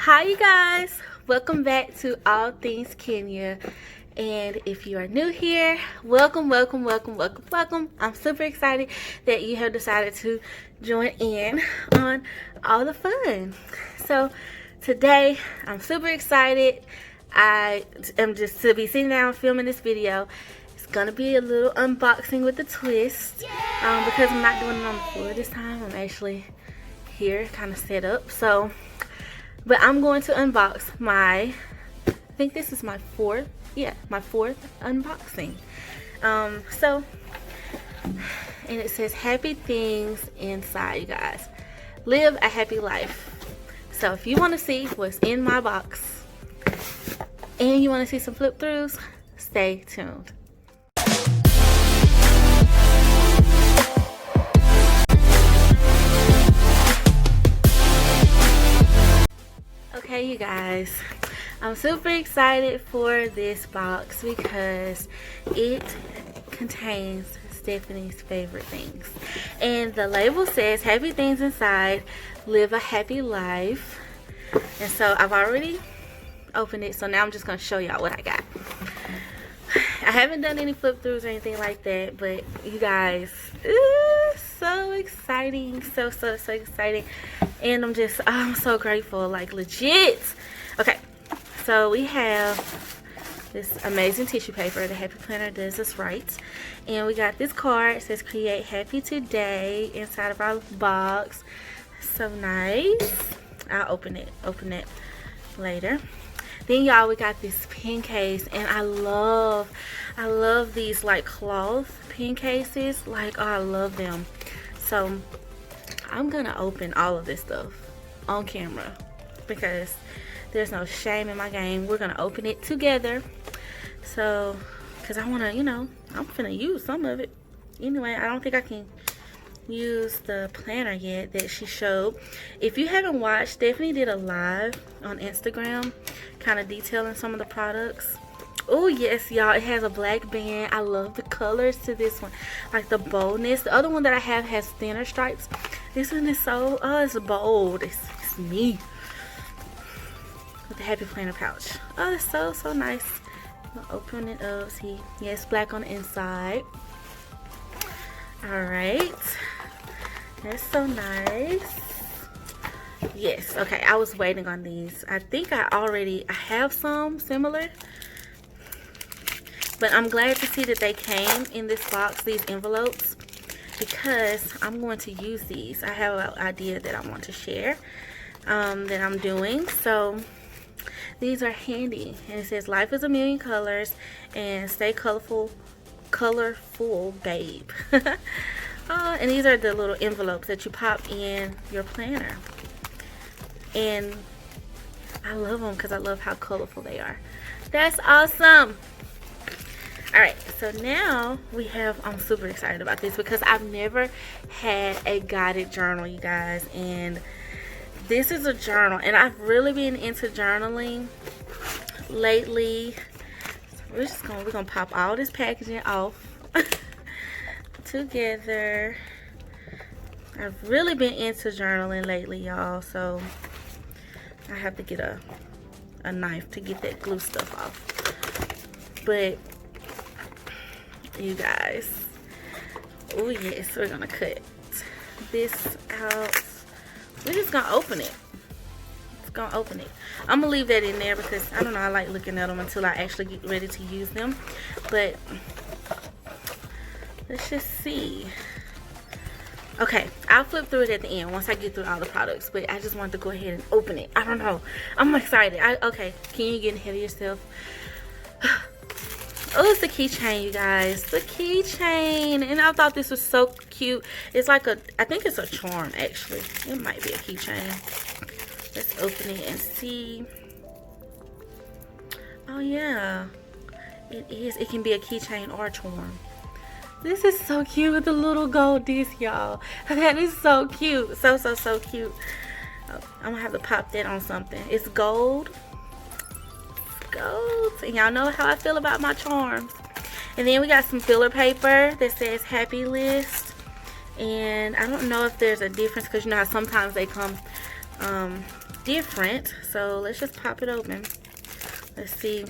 Hi you guys, welcome back to All Things Kenya. And if you are new here, welcome. I'm super excited that you have decided to join in on all the fun. So today I'm super excited. I am just to be sitting down filming this video. It's gonna be a little unboxing with a twist, because I'm not doing it on the floor this time. I'm actually here kind of set up. But I'm going to unbox I think this is my fourth unboxing. And it says happy things inside, you guys. Live a happy life. So if you want to see what's in my box and you want to see some flip throughs, stay tuned. Okay, you guys, I'm super excited for this box because it contains Stephanie's favorite things. And the label says happy things inside, live a happy life. And so I've already opened it, so now I'm just going to show y'all what I got. I haven't done any flip throughs or anything like that, but you guys, so exciting, so exciting. And I'm so grateful, like legit. Okay, so we have this amazing tissue paper. The Happy Planner does us right. And we got this card. It says create happy today inside of our box. So nice. I'll open it later. Then y'all, we got this pen case, and I love these like cloth pen cases. Like, oh, I love them. So I'm gonna open all of this stuff on camera because there's no shame in my game. We're gonna open it together. So, because I wanna, I'm finna use some of it. Anyway, I don't think I can use the planner yet that she showed. If you haven't watched, Stephanie did a live on Instagram kind of detailing some of the products. Oh yes, y'all, it has a black band. I love the colors to this one, like the boldness. The other one that I have has thinner stripes. This one is so, it's bold. It's me with the Happy Planner pouch. Oh, it's so nice. I'm gonna open it up. See, yeah, it's black on the inside. All right, that's so nice. Yes, okay, I was waiting on these. I think I have some similar, but I'm glad to see that they came in this box, these envelopes, because I'm going to use these. I have an idea that I want to share that I'm doing. So these are handy, and it says life is a million colors and stay colorful, babe. And these are the little envelopes that you pop in your planner, and I love them because I love how colorful they are. That's awesome. Alright, so now I'm super excited about this because I've never had a guided journal, you guys, and this is a journal, and I've really been into journaling lately. So we're gonna pop all this packaging off together. I've really been into journaling lately, y'all, so I have to get a knife to get that glue stuff off. But you guys, oh yes, we're gonna cut this out. We're just gonna open it. I'm gonna leave that in there because I don't know, I like looking at them until I actually get ready to use them. But let's just see. Okay, I'll flip through it at the end once I get through all the products, but I just wanted to go ahead and open it. I don't know, I'm excited. Okay, can you get ahead of yourself? Oh, it's the keychain, you guys. The keychain. And I thought this was so cute. It's like I think it's a charm, actually. It might be a keychain. Let's open it and see. Oh, yeah. It is. It can be a keychain or a charm. This is so cute with the little gold disc, y'all. That is so cute. So cute. Oh, I'm going to have to pop that on something. It's gold. And y'all know how I feel about my charms. And then we got some filler paper that says happy list, and I don't know if there's a difference because you know how sometimes they come different. So let's just pop it open. Let's see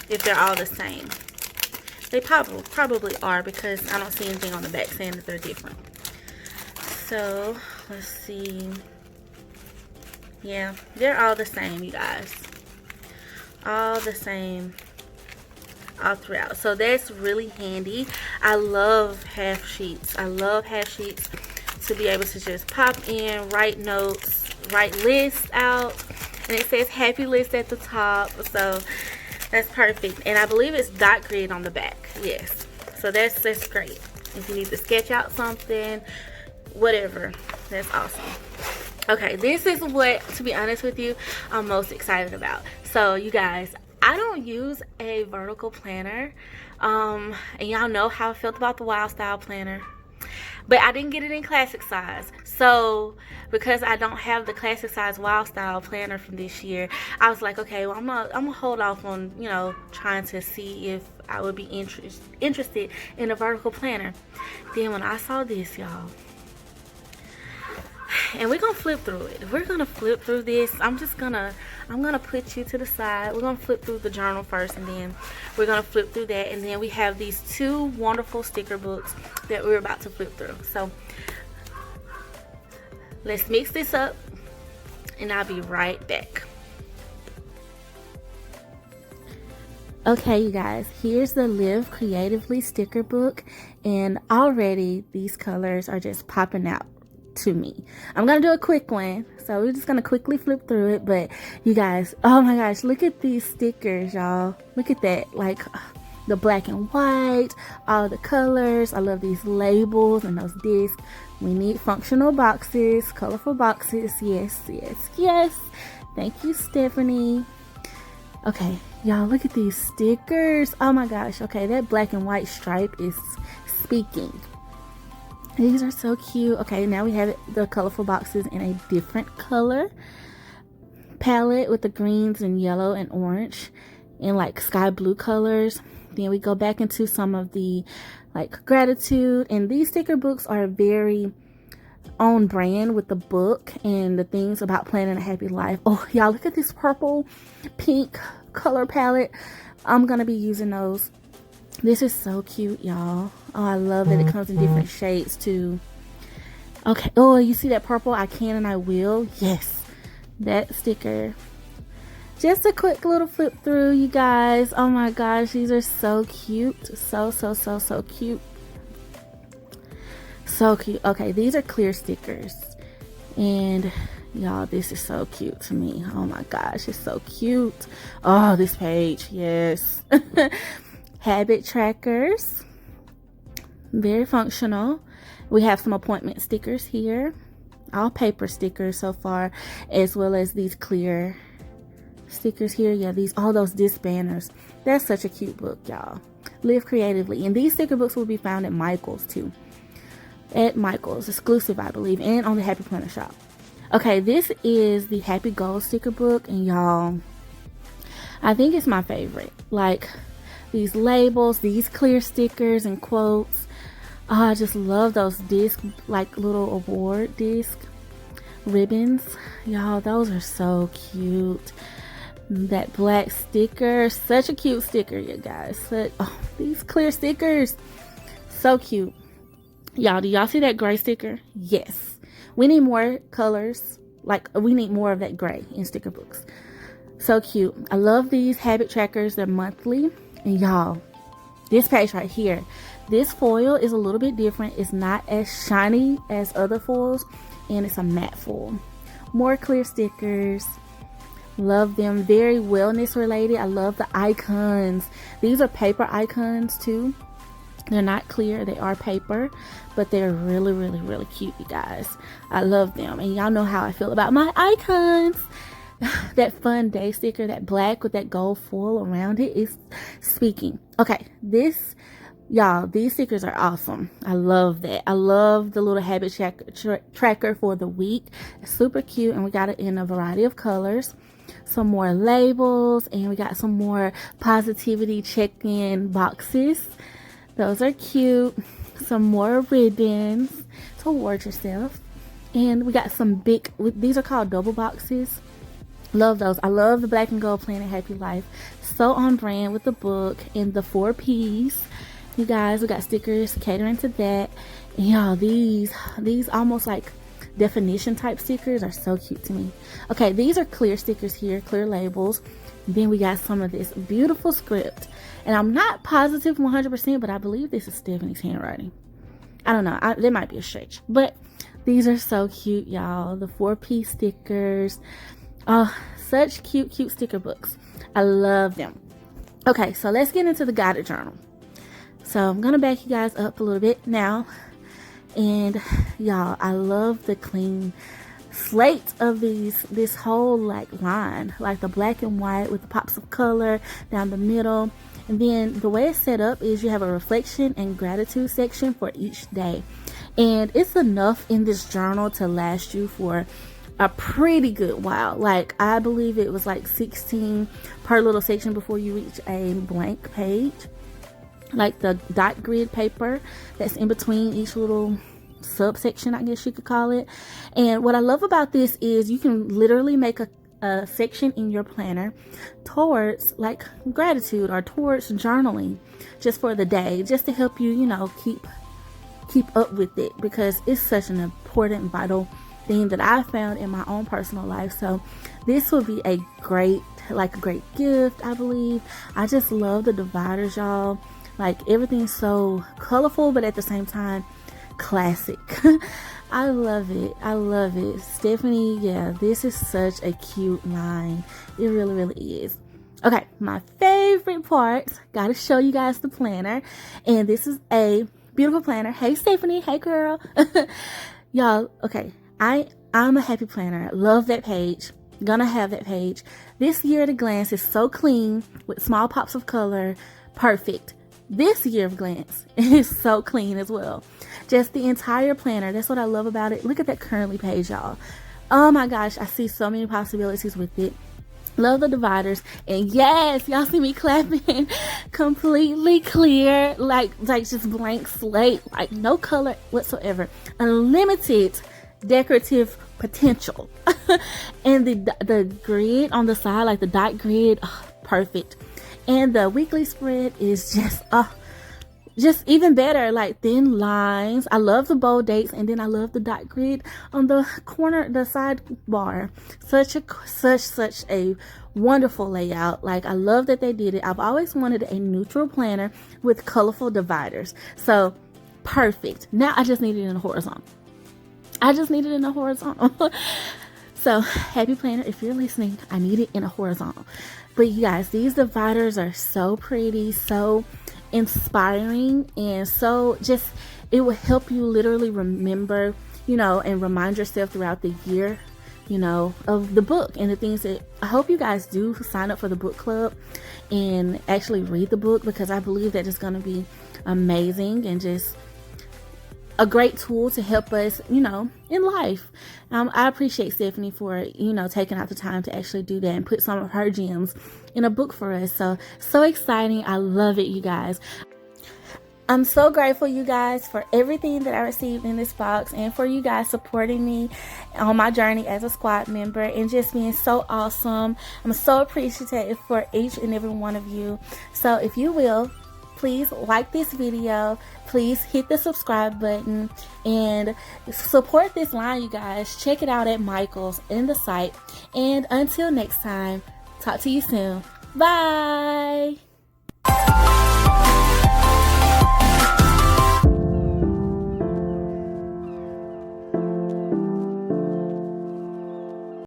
if they're all the same. They probably are, because I don't see anything on the back saying that they're different. So let's see. Yeah, they're all the same, you guys. All the same all throughout. So that's really handy. I love half sheets. I love half sheets to be able to just pop in, write notes, write lists out. And it says happy list at the top. So that's perfect. And I believe it's dot grid on the back. Yes. So that's great. If you need to sketch out something, whatever, that's awesome. Okay, this is what, to be honest with you, I'm most excited about. So you guys, I don't use a vertical planner, and y'all know how I felt about the Wild Style planner, but I didn't get it in classic size. So because I don't have the classic size Wild Style planner from this year, I was like, okay, well, I'm gonna hold off on, you know, trying to see if I would be interested in a vertical planner. Then when I saw this, y'all, and we're gonna flip through it. We're gonna flip through this. I'm gonna put you to the side. We're gonna flip through the journal first, and then we're gonna flip through that, and then we have these two wonderful sticker books that we're about to flip through. So let's mix this up, and I'll be right back. Okay, you guys, here's the Live Creatively sticker book, and already these colors are just popping out to me. I'm gonna do a quick one, so we're just gonna quickly flip through it. But you guys, oh my gosh, look at these stickers, y'all. Look at that, like the black and white, all the colors. I love these labels and those discs. We need functional boxes, colorful boxes. Yes, yes, yes. Thank you, Stephanie. Okay, y'all, look at these stickers. Oh my gosh. Okay, that black and white stripe is speaking. These are so cute. Okay, now we have the colorful boxes in a different color palette with the greens and yellow and orange and like sky blue colors. Then we go back into some of the like gratitude, and these sticker books are very on brand with the book and the things about planning a happy life. Oh, y'all, look at this purple pink color palette. I'm gonna be using those. This is so cute, y'all. Oh, I love that it comes in different shades too. Okay. Oh, you see that purple? I can and I will. Yes. That sticker. Just a quick little flip through, you guys. Oh my gosh. These are so cute. So cute. So cute. Okay. These are clear stickers. And y'all, this is so cute to me. Oh my gosh. It's so cute. Oh, this page. Yes. Habit trackers, very functional. We have some appointment stickers here, all paper stickers so far, as well as these clear stickers here. Yeah, all those disc banners. That's such a cute book, y'all. Live Creatively. And these sticker books will be found at Michael's too. At Michael's, exclusive, I believe, and on the Happy Planner shop. Okay, this is the Happy Goals sticker book, and y'all, I think it's my favorite. Like, these labels, these clear stickers and quotes. Oh, I just love those disc, like little award disc ribbons. Y'all, those are so cute. That black sticker, such a cute sticker, you guys. Oh, these clear stickers, so cute. Y'all, do y'all see that gray sticker? Yes. We need more colors. Like, we need more of that gray in sticker books. So cute. I love these habit trackers. They're monthly. And y'all, this page right here, this foil is a little bit different. It's not as shiny as other foils, and it's a matte foil. More clear stickers. Love them. Very wellness related. I love the icons. These are paper icons too. They're not clear. They are paper, but they're really cute, you guys. I love them. And y'all know how I feel about my icons. That fun day sticker, that black with that gold foil around it is speaking. Okay, y'all, these stickers are awesome. I love that. I love the little habit tracker for the week. It's super cute, and we got it in a variety of colors. Some more labels, and we got some more positivity check-in boxes. Those are cute. Some more ribbons to award yourself. And we got some big, these are called double boxes. Love those. I love the black and gold Planet Happy Life. So on brand with the book and the 4 P's. You guys, we got stickers catering to that. And y'all, these almost like definition type stickers are so cute to me. Okay, these are clear stickers here, clear labels. Then we got some of this beautiful script. And I'm not positive 100%, but I believe this is Stephanie's handwriting. I don't know. There might be a stretch. But these are so cute, y'all. The 4P stickers. Oh, such cute sticker books. I love them. Okay, so let's get into the guided journal. So I'm going to back you guys up a little bit now. And y'all, I love the clean slate of this whole like line, like the black and white with the pops of color down the middle. And then the way it's set up is you have a reflection and gratitude section for each day. And it's enough in this journal to last you for a pretty good while. Like, I believe it was like 16 per little section before you reach a blank page. Like the dot grid paper that's in between each little subsection, I guess you could call it. And what I love about this is you can literally make a section in your planner towards like gratitude or towards journaling just for the day, just to help you, you know, keep up with it, because it's such an important, vital thing that I found in my own personal life. So this would be a great gift, I believe. I just love the dividers, y'all. Like, everything's so colorful, but at the same time classic. I love it. Stephanie, yeah, this is such a cute line. It really is. Okay, my favorite part, gotta show you guys the planner. And this is a beautiful planner. Hey Stephanie, hey girl. Y'all, okay, I'm a happy planner. Love that page. Gonna have that page. This year at a glance is so clean with small pops of color. Perfect. This year of glance is so clean as well. Just the entire planner. That's what I love about it. Look at that curly page, y'all. Oh my gosh, I see so many possibilities with it. Love the dividers. And yes, y'all see me clapping. Completely clear, like just blank slate, like no color whatsoever. Unlimited decorative potential. And the grid on the side, like the dot grid, perfect. And the weekly spread is just even better, like thin lines. I love the bold dates, and then I love the dot grid on the corner, the sidebar. Such a wonderful layout. Like, I love that they did it. I've always wanted a neutral planner with colorful dividers. So perfect. Now I just need it in a horizontal. So happy planner, if you're listening, I need it in a horizontal. But you guys, these dividers are so pretty, so inspiring, and so just, it will help you literally remember, you know, and remind yourself throughout the year, you know, of the book and the things that I hope you guys do sign up for the book club and actually read the book, because I believe that it's going to be amazing and just a great tool to help us, you know, in life. I appreciate Stephanie for, you know, taking out the time to actually do that and put some of her gems in a book for us. So exciting. I love it, you guys. I'm so grateful, you guys, for everything that I received in this box, and for you guys supporting me on my journey as a squad member and just being so awesome. I'm so appreciative for each and every one of you. So if you will, please like this video, please hit the subscribe button, and support this line, you guys. Check it out at Michael's in the site. And until next time, talk to you soon. Bye.